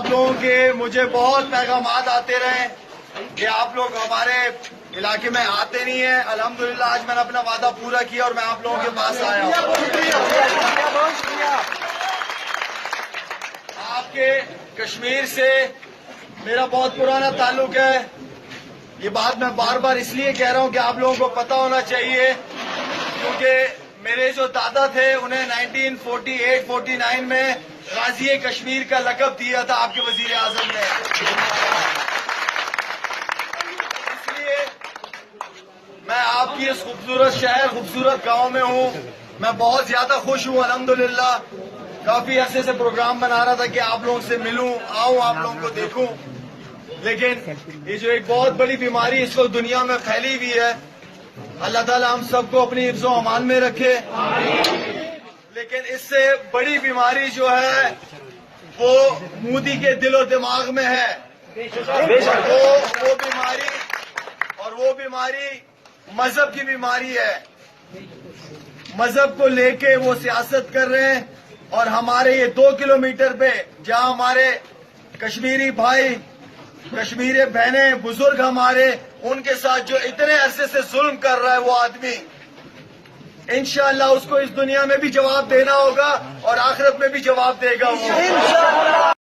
آپ لوگوں کے مجھے بہت پیغامات آتے رہے کہ آپ لوگ ہمارے علاقے میں آتے نہیں ہیں. الحمدللہ آج میں نے اپنا وعدہ پورا کیا اور میں آپ لوگوں کے پاس آیا ہوں. آپ کے کشمیر سے میرا بہت پرانا تعلق ہے. یہ بات میں بار بار اس لیے کہہ رہا ہوں کہ آپ لوگوں کو پتہ ہونا چاہیے، کیونکہ میرے جو دادا تھے انہیں 1948-49 میں غازی کشمیر کا لقب دیا تھا آپ کے وزیر اعظم نے. اس لیے میں آپ کی اس خوبصورت شہر، خوبصورت گاؤں میں ہوں. میں بہت زیادہ خوش ہوں الحمدللہ. کافی عرصے سے پروگرام بنا رہا تھا کہ آپ لوگوں سے ملوں، آؤں، آپ لوگوں کو دیکھوں. لیکن یہ جو ایک بہت بڑی بیماری اس وقت دنیا میں پھیلی ہوئی ہے، اللہ تعالیٰ ہم سب کو اپنی حفظ و امان میں رکھے. لیکن اس سے بڑی بیماری جو ہے وہ مودی کے دل و دماغ میں ہے. وہ بیماری مذہب کی بیماری ہے. مذہب کو لے کے وہ سیاست کر رہے ہیں، اور ہمارے یہ 2 کلومیٹر پہ جہاں ہمارے کشمیری بھائی، کشمیری بہنیں، بزرگ ہمارے، ان کے ساتھ جو اتنے عرصے سے ظلم کر رہا ہے وہ آدمی، انشاءاللہ اس کو اس دنیا میں بھی جواب دینا ہوگا اور آخرت میں بھی جواب دے گا وہ.